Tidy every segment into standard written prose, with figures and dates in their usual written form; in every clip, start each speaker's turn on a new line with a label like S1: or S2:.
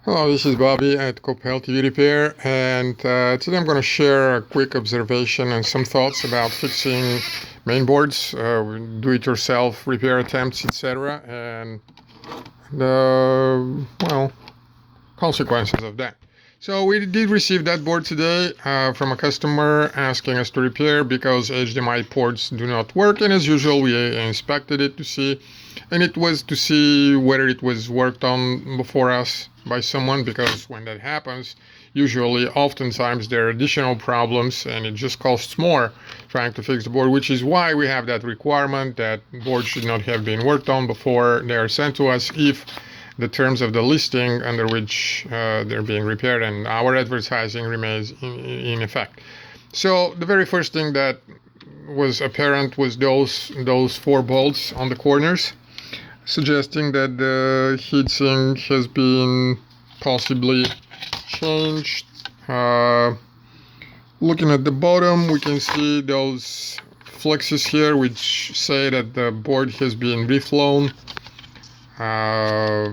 S1: Hello, this is Bobby at Copel TV Repair, and today I'm going to share a quick observation and some thoughts about fixing mainboards, do-it-yourself repair attempts, etc., and the, consequences of that. So we did receive that board today from a customer asking us to repair because HDMI ports do not work, and as usual we inspected it to see, and it was to see whether it was worked on before us by someone, because when that happens, usually oftentimes there are additional problems and it just costs more trying to fix the board, which is why we have that requirement that boards should not have been worked on before they are sent to us if the terms of the listing under which they're being repaired and our advertising remains in effect. So the very first thing that was apparent was those 4 bolts on the corners, suggesting that the heatsink has been possibly changed. Looking at the bottom, we can see those flexes here which say that the board has been reflown.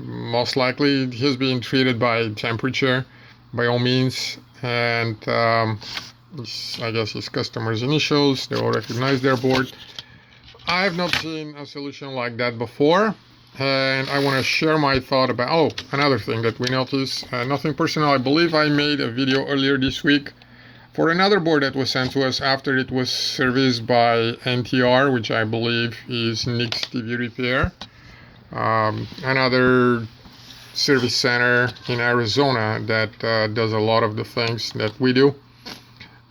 S1: Most likely it has been treated by temperature by all means, and I guess his customer's initials, they will recognize their board. I have not seen a solution like that before, and I want to share my thought about, another thing that we noticed, nothing personal. I believe I made a video earlier this week for another board that was sent to us after it was serviced by NTR, which I believe is Nick's TV Repair, another service center in Arizona that does a lot of the things that we do,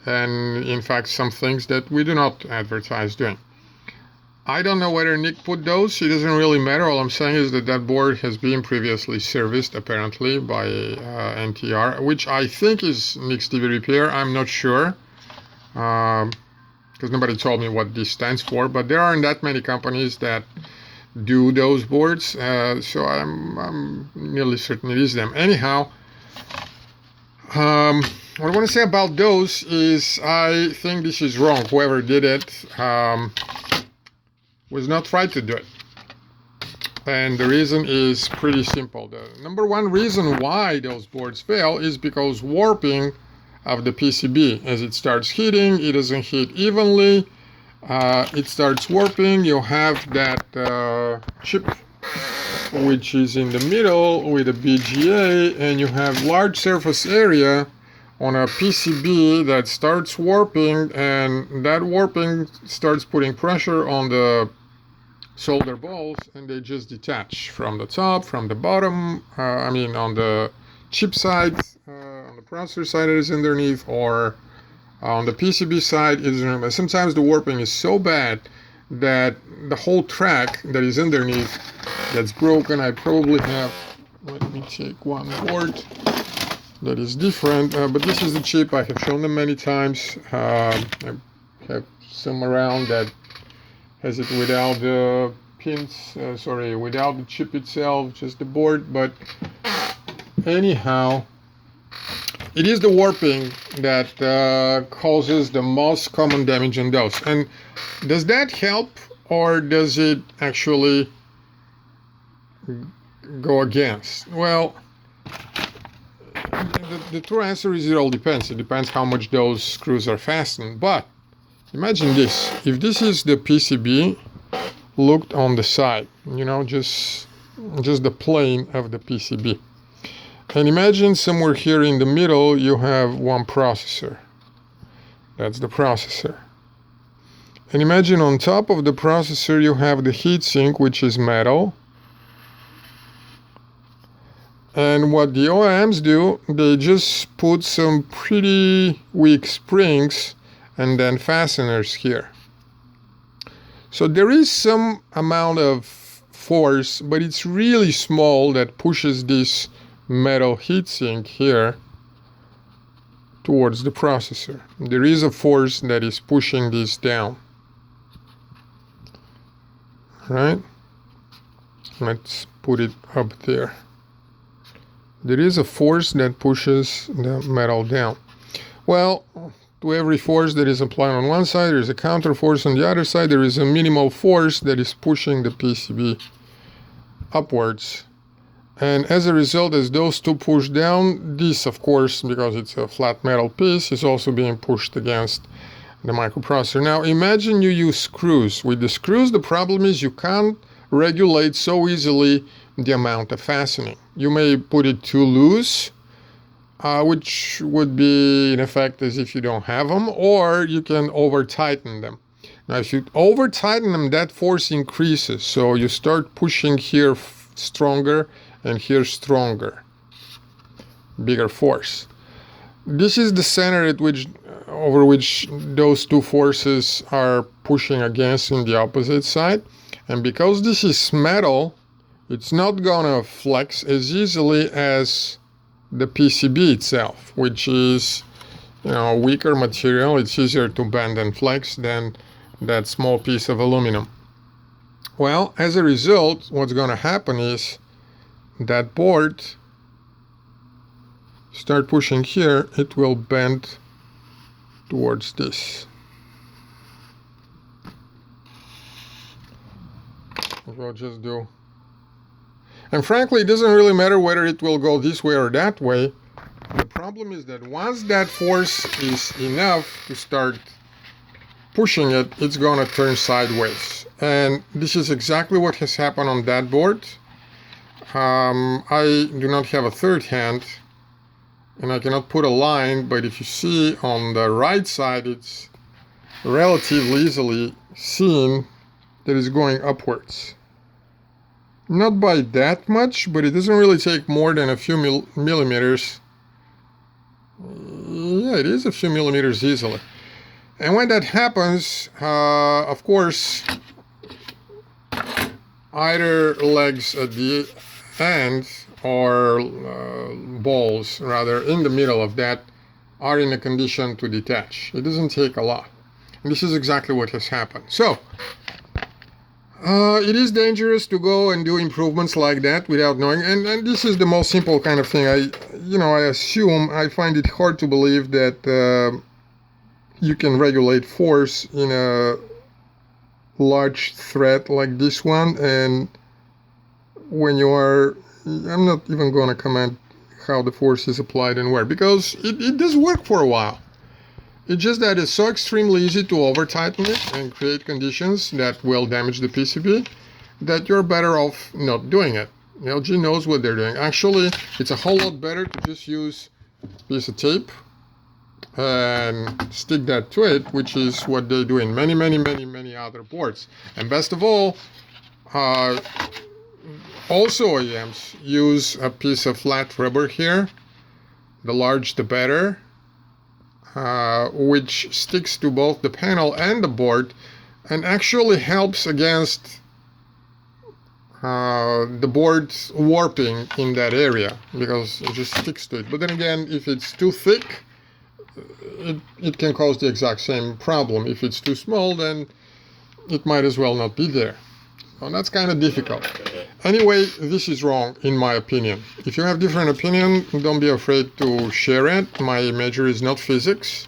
S1: and in fact some things that we do not advertise doing. I don't know whether Nick put those. It doesn't really matter. All I'm saying is that that board has been previously serviced, apparently, by NTR, which I think is Nick's TV Repair. I'm not sure, because nobody told me what this stands for. But there aren't that many companies that do those boards, so I'm nearly certain it is them. Anyhow, what I want to say about those is I think this is wrong. Whoever did it was not right to do it, and the reason is pretty simple. The number one reason why those boards fail is because warping of the PCB. As it starts heating, it doesn't heat evenly, it starts warping. You have that chip which is in the middle with a BGA, and you have large surface area on a PCB that starts warping, and that warping starts putting pressure on the solder balls, and they just detach from the top, from the bottom, on the chip side, on the processor side it is underneath, or on the PCB side it is underneath. Sometimes the warping is so bad that the whole track that is underneath gets broken. I probably have, let me take one board that is different, but this is the chip. I have shown them many times. I have some around that has it without the pins, without the chip itself, just the board. But anyhow, it is the warping that causes the most common damage on those. And does that help, or does it actually go against? Well, the true answer is it all depends. It depends how much those screws are fastened. But imagine this. If this is the PCB looked on the side, just the plane of the PCB. And imagine somewhere here in the middle you have one processor. That's the processor. And imagine on top of the processor you have the heatsink, which is metal. And what the OEMs do, they just put some pretty weak springs and then fasteners here. So there is some amount of force, but it's really small, that pushes this metal heatsink here towards the processor. There is a force that is pushing this down. Right? Let's put it up there. There is a force that pushes the metal down. Well, to every force that is applied on one side, there is a counter force on the other side. There is a minimal force that is pushing the PCB upwards. And as a result, as those two push down, this, of course, because it's a flat metal piece, is also being pushed against the microprocessor. Now imagine you use screws. With the screws, the problem is you can't regulate so easily the amount of fastening. You may put it too loose, which would be in effect as if you don't have them, or you can over tighten them. Now if you over tighten them, that force increases, so you start pushing here stronger and here stronger, bigger force. This is the center at which over which those two forces are pushing against in the opposite side, and because this is metal, it's not gonna flex as easily as the PCB itself, which is, you know, a weaker material. It's easier to bend and flex than that small piece of aluminum. Well, as a result, what's gonna happen is that board, start pushing here, it will bend towards this. We'll just do, and frankly, it doesn't really matter whether it will go this way or that way. The problem is that once that force is enough to start pushing it, it's gonna turn sideways. And this is exactly what has happened on that board. I do not have a third hand, and I cannot put a line, but if you see on the right side, it's relatively easily seen that it's going upwards. Not by that much, but it doesn't really take more than a few millimeters. Yeah, it is a few millimeters easily. And when that happens, of course, either legs at the end or balls, rather, in the middle of that are in a condition to detach. It doesn't take a lot. And this is exactly what has happened. So, it is dangerous to go and do improvements like that without knowing, and this is the most simple kind of thing. I find it hard to believe that you can regulate force in a large thread like this one, and when you are, I'm not even going to comment how the force is applied and where, because it does work for a while. It's just that it's so extremely easy to over tighten it and create conditions that will damage the PCB that you're better off not doing it. LG knows what they're doing. Actually, it's a whole lot better to just use a piece of tape and stick that to it, which is what they do in many other boards. And best of all, also OEMs use a piece of flat rubber here. The larger the better. Which sticks to both the panel and the board and actually helps against the board warping in that area, because it just sticks to it. But then again, if it's too thick, it can cause the exact same problem. If it's too small, then it might as well not be there. So that's kind of difficult. Anyway, this is wrong in my opinion. If you have different opinion, don't be afraid to share it. My major is not physics.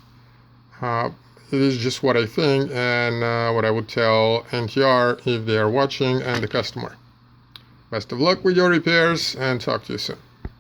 S1: It is just what I think and what I would tell NTR if they are watching and the customer. Best of luck with your repairs, and talk to you soon.